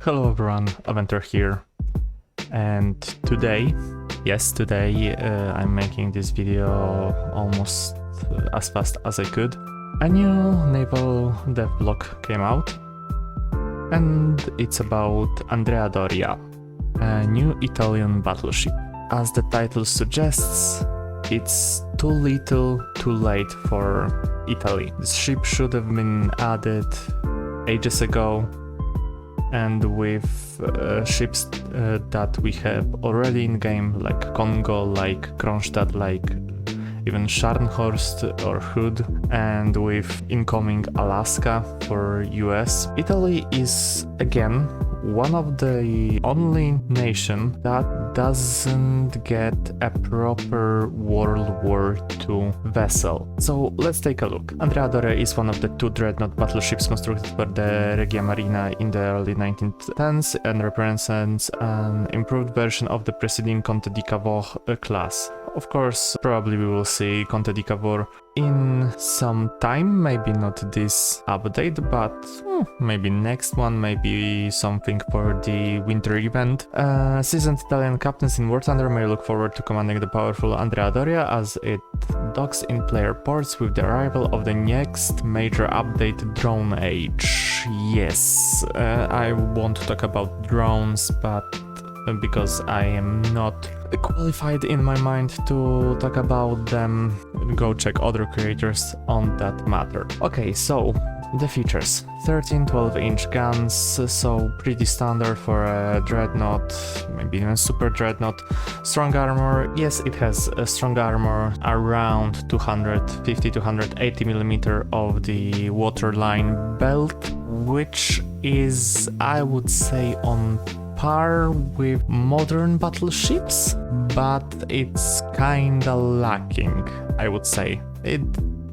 Hello everyone, Aventure here, and today I'm making this video almost as fast as I could. A new naval devblog came out, and it's about Andrea Doria, a new Italian battleship. As the title suggests, it's too little, too late for Italy. This ship should have been added ages ago, and with ships that we have already in game, like Congo, like Kronstadt, like even Scharnhorst or Hood, and with incoming Alaska for US, Italy is again one of the only nation that doesn't get a proper World War II vessel. So let's take a look. Andrea Doria is one of the two dreadnought battleships constructed for the Regia Marina in the early 1910s and represents an improved version of the preceding Conte di Cavour class. Of course, probably we will see Conte di Cavour in some time, maybe not this update, but maybe next one, maybe something for the winter event. Seasoned Italian captains in warthunder may look forward to commanding the powerful Andrea Doria as it docks in player ports with the arrival of the next major update, Drone Age. Yes, I want to talk about drones, but because I am not qualified in my mind to talk about them, go check other creators on that matter. Okay, so the features: 13 12-inch guns, so pretty standard for a dreadnought, maybe even super dreadnought. Strong armor, yes, it has a strong armor around 250-280 millimeter of the waterline belt, which is, I would say, on par with modern battleships, but it's kinda lacking, I would say. It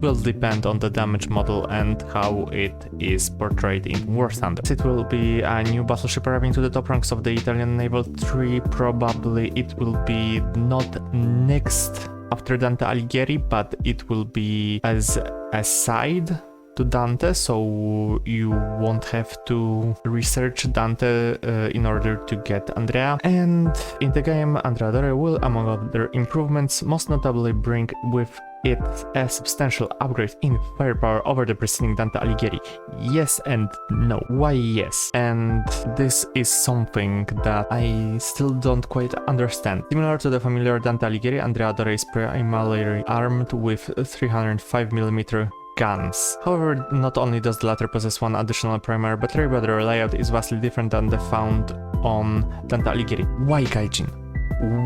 will depend on the damage model and how it is portrayed in War Thunder. It will be a new battleship arriving to the top ranks of the Italian naval tree. Probably it will be not next after Dante Alighieri, but it will be as a side to Dante, so you won't have to research Dante in order to get Andrea. And in the game, Andrea Doria will, among other improvements, most notably bring with it a substantial upgrade in firepower over the preceding Dante Alighieri. Yes and no. Why yes? And this is something that I still don't quite understand. Similar to the familiar Dante Alighieri, Andrea Doria is primarily armed with 305mm guns. However, not only does the latter possess one additional primary battery, but the layout is vastly different than the found on Dante Alighieri. Why, Gaijin?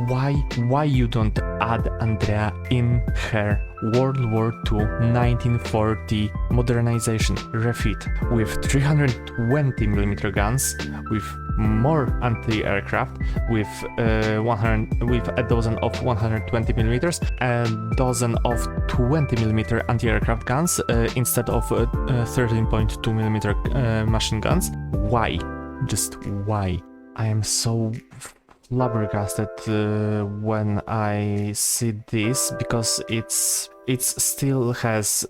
Why you don't add Andrea in her World War II 1940 modernization refit with 320mm guns, with more anti-aircraft, with a dozen of 120mm, a dozen of 20mm anti-aircraft guns instead of 13.2mm machine guns. Why? Just why? I am so flabbergasted when I see this, because it still has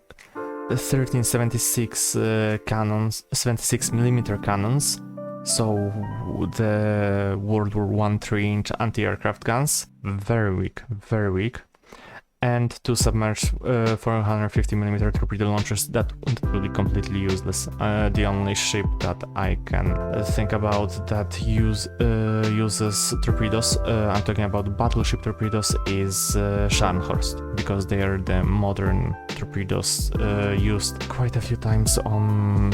1376 cannons, 76mm cannons, so the World War I 3-inch anti-aircraft guns, very weak, and two submerged 450mm torpedo launchers that will be completely useless. The only ship that I can think about that uses torpedoes, I'm talking about battleship torpedoes, is Scharnhorst, because they are the modern torpedoes used quite a few times on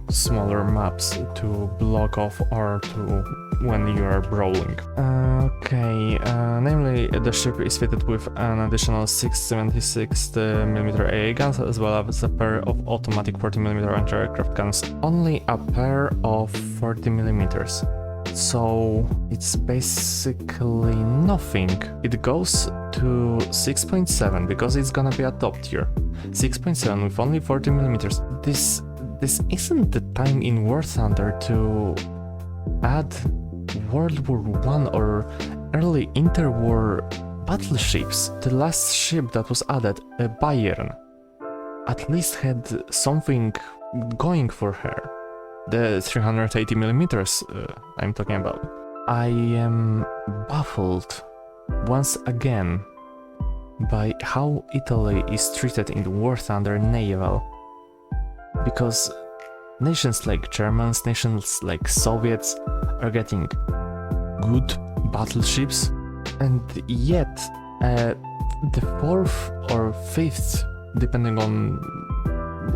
smaller maps to block off or to when you are brawling. Namely, the ship is fitted with an additional 676mm AA guns, as well as a pair of automatic 40mm anti-aircraft guns. Only a pair of 40mm. So it's basically nothing. It goes to 6.7 because it's gonna be a top tier. 6.7 with only 40mm. This isn't the time in War Thunder to add World War I or early interwar battleships. The last ship that was added, Bayern, at least had something going for her. the 380 millimeters I'm talking about. I am baffled once again by how Italy is treated in the War Thunder Naval, because nations like Germans, nations like Soviets are getting good battleships, and yet the fourth or fifth, depending on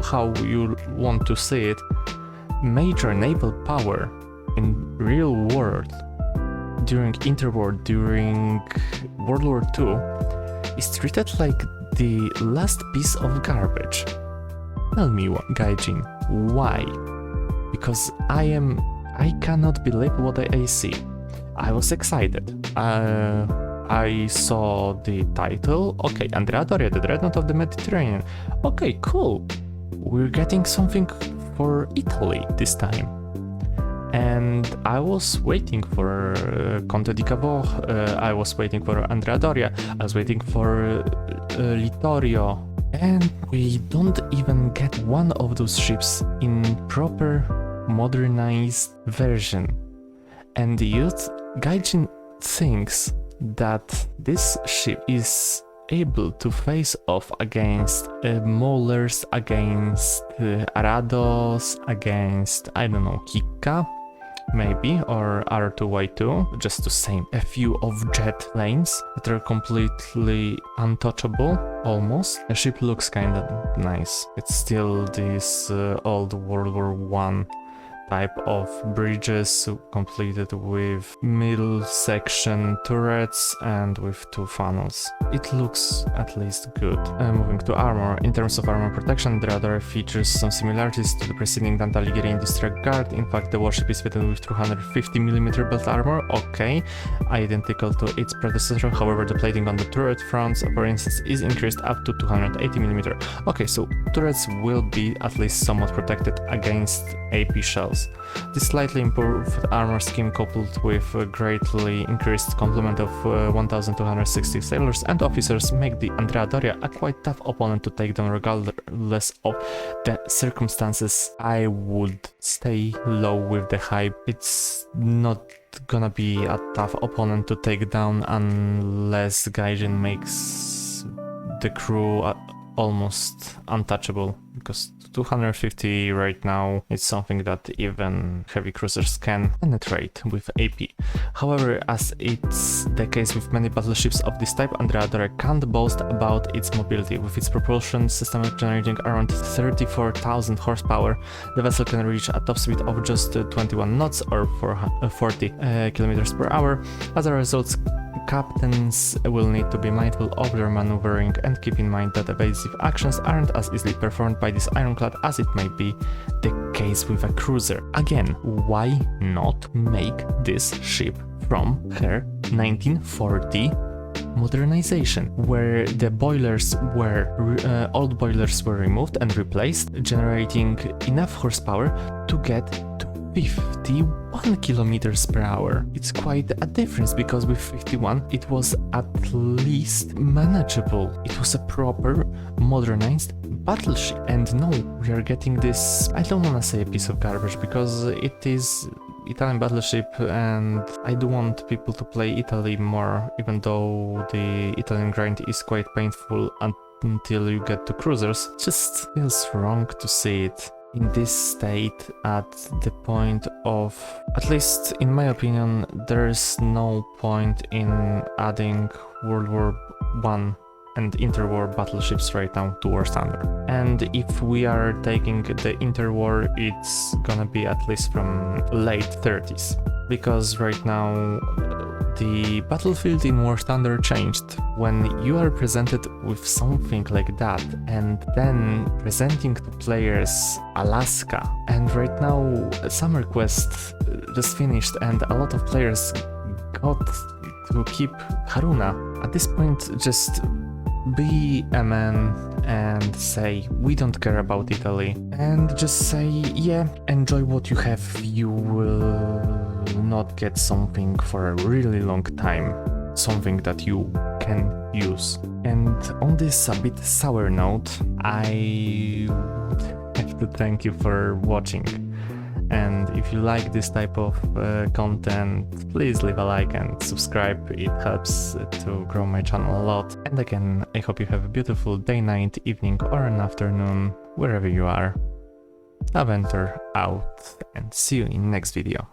how you want to see it, major naval power in real world during interwar, during World War II, is treated like the last piece of garbage. Tell me, Gaijin, why? Because I cannot believe what I see. I was excited. I saw the title. Okay, Andrea Doria, the Dreadnought of the Mediterranean. Okay, cool. We're getting something for Italy this time. And I was waiting for Conte di Cavour, I was waiting for Andrea Doria, I was waiting for Littorio, and we don't even get one of those ships in proper modernized version. And the youth Gaijin thinks that this ship is able to face off against Maulers, against Arados, against, I don't know, Kikka, maybe, or R2Y2, just to say a few of jet planes that are completely untouchable, almost. The ship looks kinda nice. It's still this old World War I type of bridges completed with middle section turrets and with 2 funnels. It looks at least good. Moving to armor. In terms of armor protection, the radar features some similarities to the preceding Dante Alighieri Industrial Guard. In fact, the warship is fitted with 250mm belt armor, okay, identical to its predecessor. However, the plating on the turret fronts, for instance, is increased up to 280mm. Okay, so turrets will be at least somewhat protected against AP shells. This slightly improved armor scheme, coupled with a greatly increased complement of 1260 sailors and officers, make the Andrea Doria a quite tough opponent to take down regardless of the circumstances. I would stay low with the hype. It's not gonna be a tough opponent to take down unless Gaijin makes the crew almost untouchable, because 250 right now is something that even heavy cruisers can penetrate with AP. However, as it's the case with many battleships of this type, Andrea Doria can't boast about its mobility. With its propulsion system generating around 34,000 horsepower, the vessel can reach a top speed of just 21 knots or 40 kilometers per hour. As a result, captains will need to be mindful of their maneuvering and keep in mind that evasive actions aren't as easily performed by this ironclad as it may be the case with a cruiser. Again, why not make this ship from her 1940 modernization, where the boilers were old boilers were removed and replaced, generating enough horsepower to get to 51 kilometers per hour. It's quite a difference, because with 51 it was at least manageable. It was a proper modernized battleship, and now we are getting this, I don't wanna say a piece of garbage, because it is Italian battleship and I do want people to play Italy more, even though the Italian grind is quite painful until you get to cruisers. It just feels wrong to see it in this state at the point of, at least in my opinion, there's no point in adding World War I and interwar battleships right now to War Thunder. And if we are taking the interwar, it's gonna be at least from late 30s, because right now the battlefield in War Thunder changed. When you are presented with something like that and then presenting to players Alaska, and right now Summer Quest just finished and a lot of players got to keep Haruna. At this point, just be a man and say, we don't care about Italy, and just say, yeah, enjoy what you have, you will not get something for a really long time, something that you can use. And on this a bit sour note, I would have to thank you for watching. And if you like this type of content, please leave a like and subscribe. It helps to grow my channel a lot. And again, I hope you have a beautiful day, night, evening or an afternoon, wherever you are. Adventure out, and see you in next video.